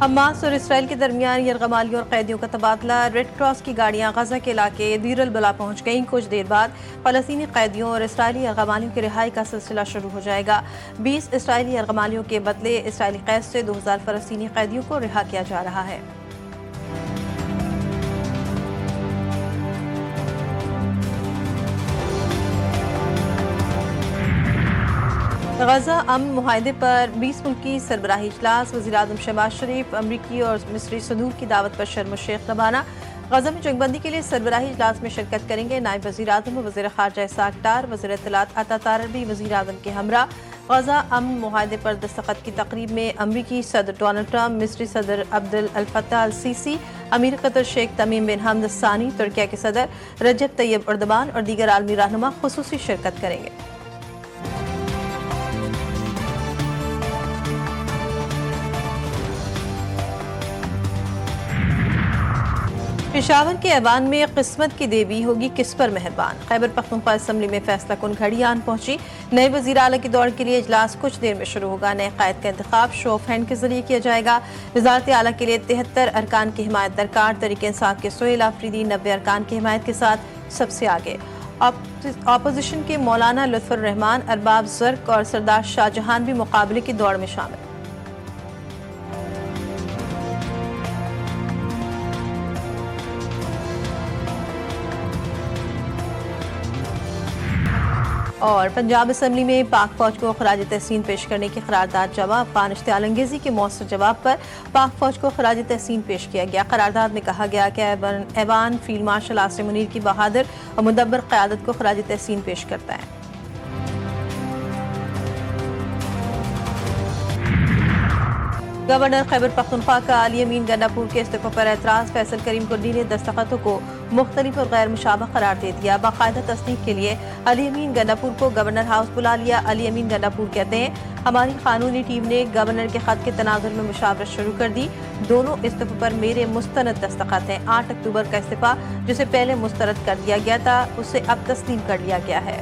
Hamas और Israel के दरमियान यरगमालियों और कैदियों का तबादला। रेड क्रॉस की गाड़ियां गजा के इलाके दीर अल बला पहुंच गईं। कुछ देर बाद फलस्तीनी कैदियों और इसराइली यरगमालियों की रिहाई का सिलसिला शुरू हो जाएगा। 20 इसराइली यरगमालियों के बदले इसराइली कैद से 2000 फलस्तीनी कैदियों को रिहा किया जा रहा है। गजा अमन मुआहदे पर 20 मुल्की सरबराही इजलास। वज़ीर-ए-आज़म शहबाज शरीफ अमरीकी और मिस्री सदूर की दावत पर शर्म शेख रवाना। गजा में जंगबंदी के लिए सरबराही इजलास में शिरकत करेंगे नायब वज़ीर-ए-आज़म और वज़ीर ख़ारजा इसहाक़ डार। वज़ीर इत्तलात अता तारर भी वज़ीर-ए-आज़म के हमरा। गजा अमन मुआहदे पर दस्तखत की तकरीब में अमरीकी सदर डोनाल्ड ट्रंप, मिस्री सदर अब्दुल फत्ताह अल सीसी, अमीर कतर शेख तमीम बिन हमद सानी, तुर्किया के सदर रजब तैयब एर्दोगान और दीगर आलमी रहनुमा खुसूसी शिरकत करेंगे। पेशावर के ऐवान में किस्मत की देवी होगी किस पर मेहरबान। खैबर पख्तूनख्वा असम्बली में फैसला कुन घड़ी आन पहुंची। नए वजीर आला की दौड़ के लिए इजलास कुछ देर में शुरू होगा। नए कायद का इंतखाब शो ऑफ हैंड के जरिए किया जाएगा। वजारत आला के लिए 73 अरकान की हिमायत दरकार। तरीके इंसाफ के सोहेल आफरीदी 90 अरकान की हिमायत के साथ सबसे आगे। अपोजिशन के मौलाना लुत्फुर रहमान, अरबाब जर्क और सरदार शाहजहान भी मुकाबले की दौड़ में शामिल। और पंजाब असम्बली में पाक फौज को खराज तहसीन पेश करने की करारदाद जमा। अफगान इश्तियाल अंगेजी के मौसर जवाब पर पाक फौज को खराज तहसीन पेश किया गया। करारदाद में कहा गया कि ऐवान फील्ड मार्शल आसिम मुनीर की बहादुर और मुदब्बर क़यादत को खराज तहसीन पेश करता है। गवर्नर खैबर पख्तूनख्वा का अली अमीन गन्नापुर के इस्तीफा पर एतराज़। फैसल करीम कुर्दी ने दस्तखतों को मुख्तलिफ और गैर मुशाबह करार दे दिया। बाकायदा तस्दीक के लिए अली अमीन गन्नापुर को गवर्नर हाउस बुला लिया। अली अमीन गन्नापुर कहते हैं, हमारी कानूनी टीम ने गवर्नर के खत के तनाजुर में मुशावरत शुरू कर दी। दोनों इस्तीफे पर मेरे मुस्तनद दस्तखत हैं। 8 अक्टूबर का इस्तीफा जिसे पहले मुस्तरद कर दिया गया था उसे अब तस्लीम कर लिया गया है।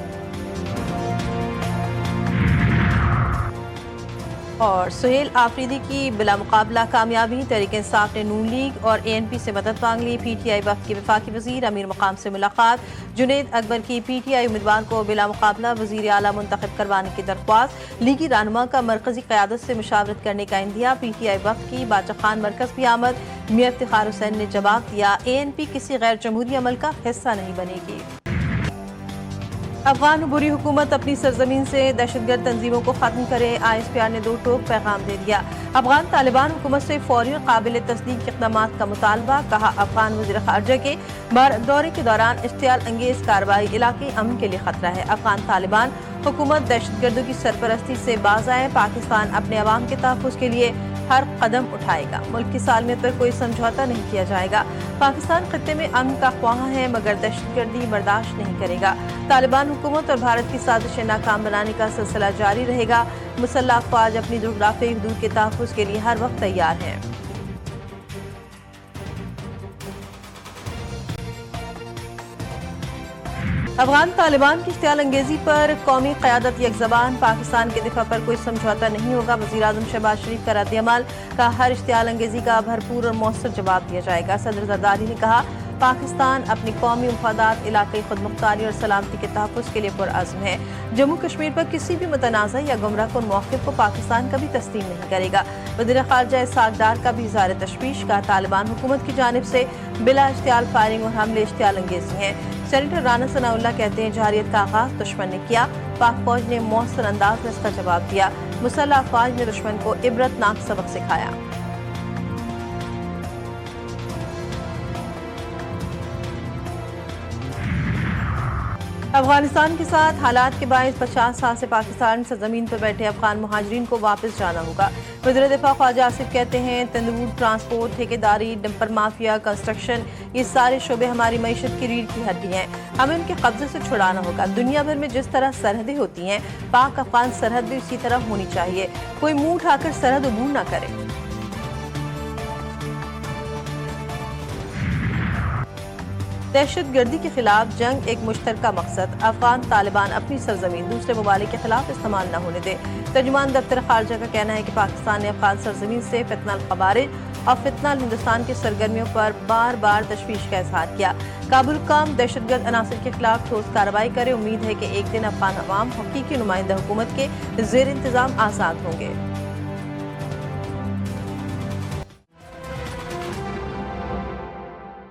और सुहेल आफरीदी की बिला मुकाबला कामयाबी। तहरीक इंसाफ ने नून लीग और ANP से मदद मांग ली। PTI वफ्द के वफाकी वजीर अमीर मकाम से मुलाकात। जुनैद अकबर की PTI उम्मीदवार को बिला मुकाबला वजीर आला मुंतखब करवाने की दरख्वास्त। लीगी रहनुमा का मरकजी क़यादत से मुशावरत करने का इंदिया। PTI वफ्द की बादशाह खान मरकज भी आमद। मियां इफ्तिखार हुसैन ने जवाब दिया, ANP किसी गैर जमहूरी अमल का हिस्सा नहीं बनेगी। अफगान बुरी हुकूमत अपनी सरजमीन से दहशतगर्द तंजीमों को खत्म करे। ISPR ने 2 टोक पैगाम दे दिया। अफगान तालिबान हुकूमत से फौरी और काबिल तस्दीक इक़दामात का मुतालबा। कहा, अफगान वज़ीर ख़ारजा के भारत दौरे के दौरान इश्तियाल अंगेज कार्रवाई इलाक़ाई अमन के लिए खतरा है। अफगान तालिबान हुकूमत दहशतगर्दों की सरपरस्ती से बाज आए। पाकिस्तान अपने अवाम के तहफ़्फ़ुज़ के लिए हर कदम उठाएगा। मुल्क की सालमियत पर कोई समझौता नहीं किया जाएगा। पाकिस्तान खत्ते में अमन का ख्वाह है मगर दहशतगर्दी बर्दाश्त नहीं करेगा। तालिबान हुकूमत और भारत की साजिशें नाकाम बनाने का सिलसिला जारी रहेगा। मुसल्लह अफ़वाज अपनी जोग्राफियाई हदूद के तहफ़्फ़ुज़ के लिए हर वक्त तैयार हैं। अफगान तालिबान की इश्तियाल अंगेजी पर कौमी क़यादत यकज़बान। पाकिस्तान के दिफा पर कोई समझौता नहीं होगा। वज़ीर-ए-आज़म शहबाज शरीफ का रद्द-ए-अमल का हर इश्तियाल अंगेजी का भरपूर और मौसर जवाब दिया जाएगा। सदर ज़रदारी ने कहा, पाकिस्तान अपनी कौमी मफादात, इलाक़ाई खुदमुख्तारी और सलामती के तहफ़्फ़ुज़ के लिए पुरअज़्म है। जम्मू कश्मीर पर किसी भी मुतनाज़ा या गुमराहकुन मौक़िफ़ को पाकिस्तान कभी तस्लीम नहीं करेगा। वज़ीर ख़ारजा इसहाक़ डार का भी इज़हार तशवीश का। तालिबान हुकूमत की जानिब से बिला इश्तियाल फायरिंग और हमले इश्तियाल अंगेजी हैं। सेनेटर राना सनाउल्लाह कहते हैं, जहारियत का आगाज़ दुश्मन ने किया। पाक फौज ने मौसर अंदाज में इसका जवाब दिया। मुसल्लह अफ़वाज ने दुश्मन को इबरतनाक सबक सिखाया। अफगानिस्तान के साथ हालात के बायस 50 साल से पाकिस्तान सरजमीन पर बैठे अफगान मुहाजिरीन को वापस जाना होगा। वज़ीर दिफा ख्वाजा आसिफ कहते हैं, तंदूर, ट्रांसपोर्ट, ठेकेदारी, डंपर माफिया, कंस्ट्रक्शन, ये सारे शोबे हमारी मईशत की रीढ़ की हड्डी हैं। हमें उनके कब्जे से छुड़ाना होगा। दुनिया भर में जिस तरह सरहदें होती हैं, पाक अफगान सरहद भी उसी तरह होनी चाहिए। कोई मुंह उठाकर सरहद अबूर न करे। दहशतगर्दी के खिलाफ जंग एक मुश्तरका मकसद, अफगान तालिबान अपनी सरजमीन दूसरे ममालिक के खिलाफ इस्तेमाल न होने दे। तर्जुमान दफ्तर खारजा का कहना है कि पाकिस्तान ने अफगान सरजमीन से फितनल खबारिज और फितनल हिंदुस्तान की सरगर्मियों पर बार बार तशवीश का इजहार किया। काबुल हुकाम दहशतगर्द अनासर के खिलाफ ठोस कार्रवाई करे। उम्मीद है कि एक दिन अफगान अवाम हकीकी नुमाइंदा हुकूमत के जेर इंतजाम आज़ाद होंगे।